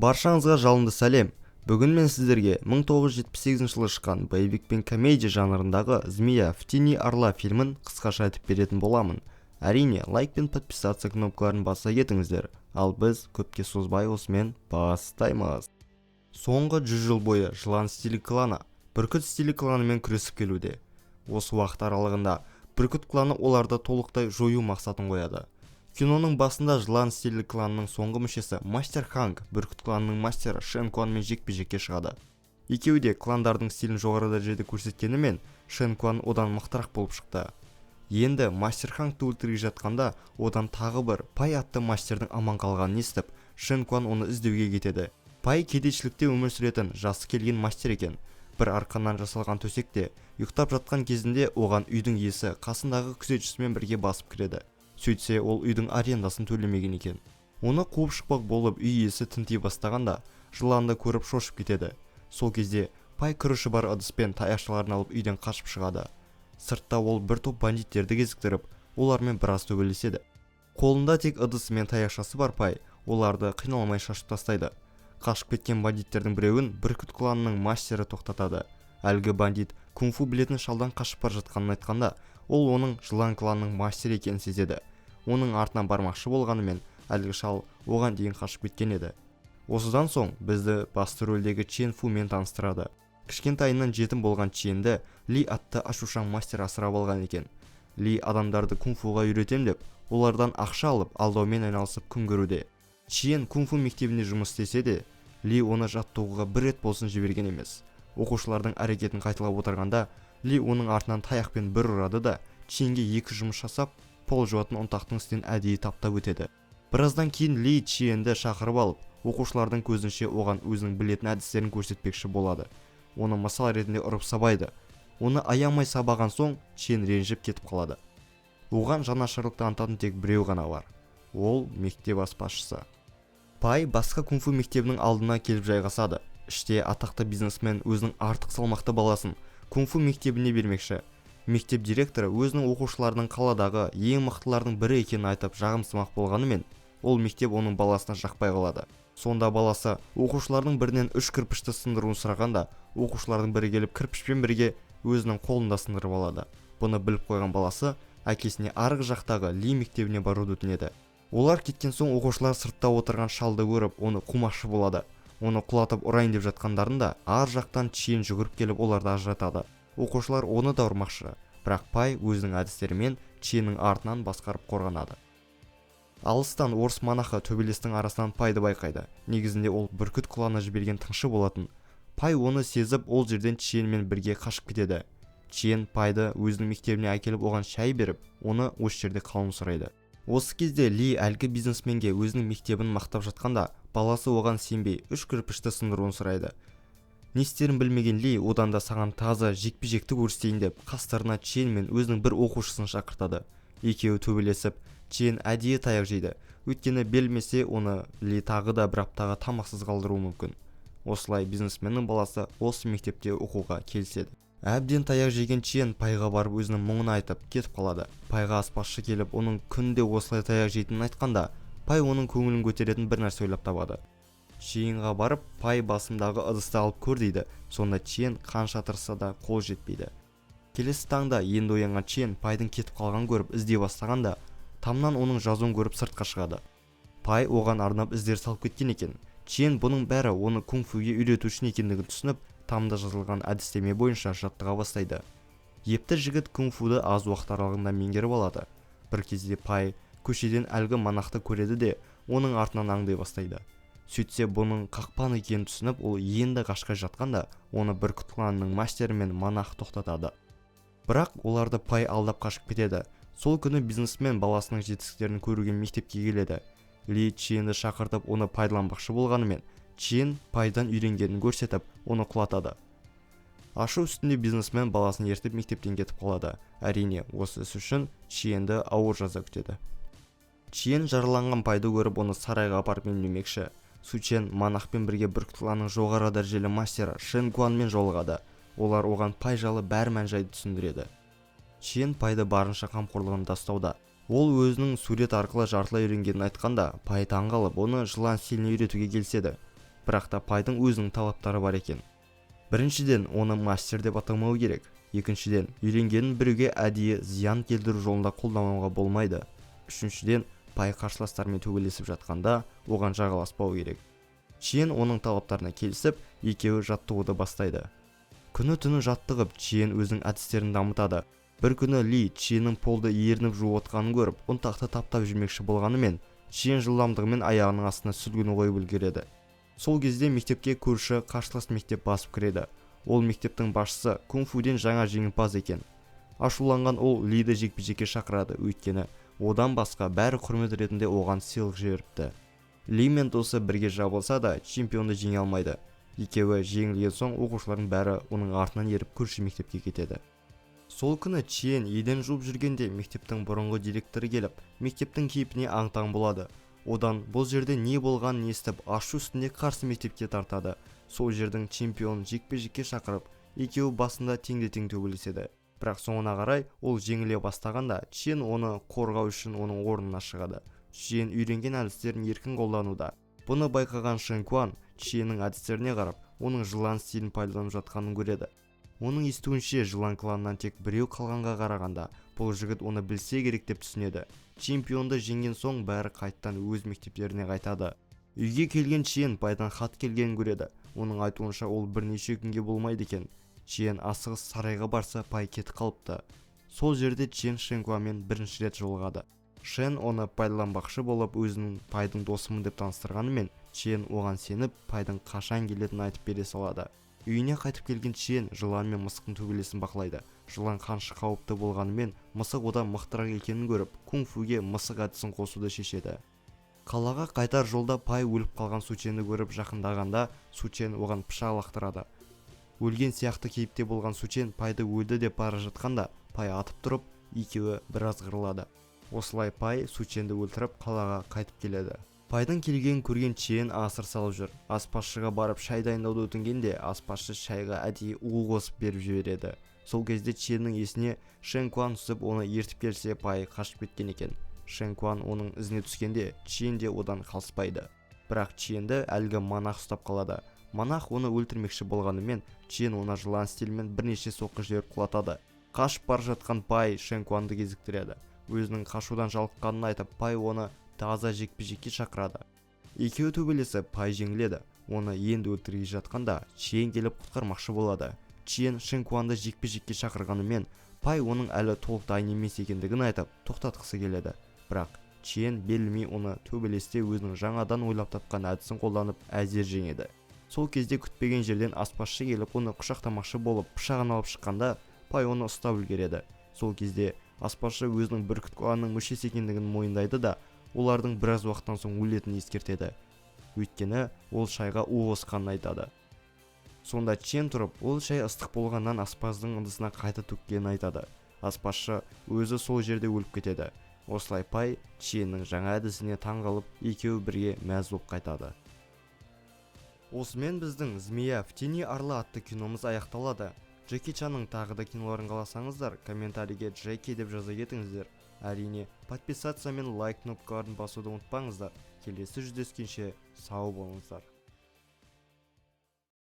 Баршаңызға жалынды сәлем. Бүгін мен сіздерге 1978 жылы шыққан боевик пен комедия жанрындағы «Змея в тени орла» фильмін қысқаша айтып беретін боламын. Әрине, лайк пен подписаться кнопкаларын баса кетіңіздер, ал біз көпке созбай осымен бастаймыз. Соңғы 100 жыл бойы жылан стилі кланы, бүркіт стилі кланымен күресіп келуде. Осы уақыт аралығында бүркіт кланы оларды толықтай жою мақсатын қояды. Киноның басында жылан стилі кланының соңғы мүшесі Мастер Ханг бүркіт кланының мастері Шен Куанмен жекпе-жекке шығады. Екеуі де кландардың стилін жоғары дәрежеде көрсеткенімен, Шен Куан одан мықтырақ болып шықты. Енді Мастер Хангты өлтіріп жатқанда, одан тағы бір Пай атты мастердің аман қалғанын естіп, Шен Куан оны іздеуге кетеді. Пай кедейшілікте өмір сүретін жасы келген мастер екен. Бір арқаннан жасалған төсекте ұйықтап жатқан кезінде оған үйдің иесі қасындағы күзетшісімен бірге басып кіреді. Сөйтсе, ол үйдің арендасын төлемеген екен. Оны қуып шықпақ болып үй иесі тінтей бастағанда, жыланды көріп шошып кетеді. Сол кезде Пай күріші бар ыдыспен таяқшаларын алып үйден қашып шығады. Сыртта ол бір топ бандиттерді кезіктіріп, олармен біраз төбелеседі. Қолында тек ыдысы мен таяқшасы бар Пай оларды қиналмай шашып тастайды. Қашып кеткен бандиттердің біреуін бүркіт кланының мастері тоқтатады. Әлгі бандит кунг-фу білетін шалдан қашып бара жатқанын айтқанда, ол оның жылан кланының мастері екенін сезеді. Оның артынан бармақшы болғанымен, әлгі шал оған дейін қашып кеткен еді. Осыдан соң бізді басты рөлдегі Чен Фумен таныстырады. Кішкентайынан жетім болған Ченді Ли атты ашушаң мастер асырап алған екен. Ли адамдарды кунг-фуға үйретем деп, олардан ақша алып, алдаумен айналысып күн көруде. Чен кунг-фу мектебінде жұмыс істесе де, Ли оны жаттығуға бір рет болсын жіберген емес. Оқушылардың әрекетін қайталап отырғанда, Ли оның артынан таяқпен бір ұрады да, Ченге екі жұмыс жасап, пол жуатын ұнтақтың үстінен әдейі таптап өтеді. Біраздан кейін Ли Ченді шақырып алып, оқушылардың көзінше оған өзінің білетін әдістерін көрсетпекші болады. Оны мысал ретінде ұрып сабайды. Оны аямай сабаған соң, Чен ренжіп кетіп қалады. Оған жанашырлық танытатын тек біреу ғана бар. Ол мектеп аспазшысы. Пай басқа кунг-фу мектебінің алдына келіп жайғасады. Іште атақты бизнесмен өзінің артық салмақты баласын кунг-фу мектебіне бермекші. Мектеп директоры өзінің оқушыларының қаладағы ең мықтылардың бірі екенін айтып жағымсымақ болғанымен, ол мектеп оның баласына жақпай қалады. Сонда баласы оқушылардың бірінен 3 кірпішті сындыруын сұрағанда, оқушылардың бірі келіп кірпішпен бірге өзінің қолында сындырып алады. Бұны біліп қойған баласы әкесіне арғы жақтағы Ли мектебіне баруды өтінеді. Олар кеткен соң оқушылар сыртта отырған шалды көріп, оны қумақшы болады. Оны құлатып ұрайын деп жатқандарында, ар жақтан Чен жүгіріп келіп оларды ажыратады. Оқушылар оны да ұрмақшы, бірақ Пай өзінің әдістерімен Ченнің артынан басқарып қорғанады. Алыстан орыс монахы төбелестің арасынан Пайды байқайды. Негізінде ол бүркіт кланы жіберген тыңшы болатын. Пай оны сезіп, ол жерден Ченмен бірге қашып кетеді. Чен Пайды өзінің мектебіне әкеліп оған шай беріп, оны осы жерде қалуын сұрайды. Осы кезде Ли әлгі бизнесменге өзінің мектебін мақтап жатқанда, баласы оған сенбей 3 кірпішті сындыруын сұрайды. Не істерін білмеген Ли одан да саған таза жекпе-жекті көрсетейін деп, қастарына Чен мен өзінің бір оқушысын шақыртады. Екеуі төбелесіп, Чен әдейі таяқ жейді. Өйткені белмесе, оны Ли тағы да бір аптаға тамақсыз қалдыруы мүмкін. Осылай бизнесменнің баласы осы мектепте оқуға келіседі. Әбден таяқ жеген Чен Пайға барып өзінің мұңын айтып кетіп қалады. Пайға аспазшы келіп, оның күнде осылай таяқ жейтінін айтқанда, Пай оның көңілін көтеретін бір нәрсе ойлап табады. Ченға барып, Пай басындағы ыдысты алып көр дейді. Сонда Чен қанша тырысса да қол жетпейді. Келесі таңда енді оянған Чен Пайдың кетіп қалған көріп іздей бастағанда, тамнан оның жазуын көріп сыртқа шығады. Пай оған арнап іздер салып кеткен екен. Чен бұның бәрі оны кунг-фуге үйрету үшін екендігін түсініп, тамда жазылған әдістеме бойынша жаттыға бастайды. Епті жігіт кунг-фуды аз уақыт аралығында меңгеріп алады. Бір кезде Пай көшеден әлгі монахты көреді де, оның артынан аңдай бастайды. Сөйтсе, бұның қақпан екенін түсініп, ол енді қашқай жатқанда, оны бүркіт кланының мастері мен монах тоқтатады. Бірақ оларды Пай алдап қашып кетеді. Сол күні бизнесмен баласының жетістіктерін көруге мектепке келеді. Ли Ченді шақыртып, оны пайдаланбақшы болғанымен, Чен Пайдан үйренгенін көрсетіп, оны құлатады. Ашу үстінде бизнесмен баласын ертіп мектептен кетіп қалады. Әрине, осы іс үшін Ченді ауыр жаза күтеді. Чен жараланған Пайды көріп, оны сарайға апарып емдемекші. Сучен монахпен бірге бүркіт кланының жоғары дәрежелі мастері Шен Куанмен жолығады. Олар оған Пай жайлы бәр мән-жайды түсіндіреді. Чен Пайды барынша қамқорлығын тастауда. Ол өзінің сурет арқылы жартылай үйренгенін айтқанда, Пай таңғалып, оны жылан стиліне үйретуге келіседі. бірақ та пайдың өзінің талаптары бар екен. Біріншіден, оны мастер деп атамау керек. Екіншіден, үйренгенін біреуге әдейі зиян келтіру жолында қолдануға болмайды. Үшіншіден, пай қарсыластармен төбелесіп жатқанда оған жағаласпау керек. Чиен оның талаптарына келісіп, екеуі жаттығуды бастайды. Күні-түні жаттығып, Чиен өзінің әдістерін дамытады. Бір күні Ли Чиеннің полды ерініп жуып отқанын көріп, ұнтақты таптап жүрмекші болғанымен, Чиен жылдамдығымен аяғының астына сүлгіні қойып үлгереді. Сол кезде мектепке көрші қарсылас мектеп басып кіреді. Ол мектептің басшысы кунг-фуден жаңа жеңімпаз екен. Ашуланған ол Лиді жекпе-жекке шақырады, өйткені одан басқа бәрі құрмет ретінде оған сыйлық жіберіпті. Ли мен досы бірге жабылса да чемпионды жеңе алмайды. Екеуі жеңілген соң оқушылардың бәрі оның артынан еріп көрші мектепке кетеді. Сол күні Чиен еден жуып жүргенде мектептің бұрынғы директоры келіп, мектептің кейпіне аң-таң болады. Одан бұл жерде не болғанын естіп, ашу үстінде қарсы мектепке тартады. Сол жердің чемпионын жекпе-жекке шақырып, екеуі басында теңде-тең төбелеседі. Бірақ соңына қарай ол жеңіле бастағанда, Чиен оны қорғау үшін оның орнына шығады. Чиен үйренген әдістерін еркін қолдануда. Бұны байқаған Шэн Куан Чиеннің әдістеріне қарап, оның жылан стилін пайдаланып жатқанын көреді. Оның естуінше жылан кланынан тек біреу қалғанға қарағанда, бұл жігіт оны білсе керек деп түсінеді. Чемпионды жеңген соң бәрі қайттан өз мектептеріне қайтады. Үйге келген Чиен пайдан хат келгенін көреді. Оның айтуынша ол бірнеше күнге болмайды екен. Чиен асығыс сарайға барса, пай кетіп қалыпты. Сол жерде Чиен Шэн Куанмен бірінші рет жолығады. Шэн оны пайдаланбақшы болып өзінің пайдың досымын деп таныстырғанымен, Чиен оған сеніп, пайдың қашан келетінін айтып бере салады. Үйіне қайтып келген Чиен жылан мен мысықтың төбелесін бақылайды. Жылан қанша қауіпті болғанымен, мысық одан мықтырақ екенін көріп, кунг-фуге мысық әдісін қосуды шешеді. Қалаға қайтар жолда пай өліп қалған Сученді көріп жақындағанда, Сучен оған пышақ лақтырады. Өлген сияқты кейіпте болған Сучен пайды өлді деп бара жатқанда, пай атып тұрып, екеуі біраз қырылады. Осылай пай Сученді өлтіріп қалаға қайтып келеді. Пайдың келгенін көрген Чиен асыр салып жүр. Аспазшыға барып шай дайындауды өтінгенде, аспазшы шайға әдейі уыз қосып беріп жібереді. Сол кезде Чиеннің есіне Шэн Куан түсіп, оны ертіп келсе, пай қашып кеткен екен. Шэн Куан оның ізіне түскенде, Чиен де одан қалыспайды. Бірақ Чиенді әлгі монах ұстап қалады. Монах оны өлтірмекші болғанымен, Чиен оны жылан стилімен бірнеше соққы жіберіп құлатады. Қашып бара жатқан пай Шэн Куанды кезіктіреді. Өзінің қашудан жалыққанын айтып, пай оны таза жекпе-жекке шақырады. Екеуі төбелесіп, пай жеңіледі. Оны енді өлтірге жатқанда, Чиен келіп құтқармақшы болады. Чиен Шэн Куанды жекпе-жекке шақырғанымен, пай оның әлі толық дайын емес екендігін айтып, тоқтатқысы келеді. Бірақ Чиен берілмей оны төбелесте өзінің жаңадан ойлап тапқан әдісін қолданып әзер жеңеді. Сол кезде күтпеген жерден аспазшы келіп, оны құшақтамақшы болып, пышағын алып шыққанда, пай оны ұстап үлгереді. Сол кезде аспазшы өзінің бүркіт кланының мүшесі екендігін мойындайды да, олардың біраз уақыттан соң өлетінін ескертеді. Өйткені ол шайға у қосқанын айтады. Сонда Чиен тұрып, ол шай ыстық болғаннан аспаздың ыдысына қайта төккенін айтады. Аспазшы өзі сол жерде өліп кетеді. Осылай пай Чиеннің жаңа әдісіне таңғалып, екеуі бірге мәз болып қайтады. Осымен біздің «Змея в тени орла» атты киномыз аяқталады. Джеки Чанның тағы да киноларын қаласаңыздар, комментарийге Джеки деп жаза кетіңіздер. Әрине, подписаться мен лайк кнопкаларын басуды ұмытпаңыздар. Келесі жүздескенше сау болыңыздар.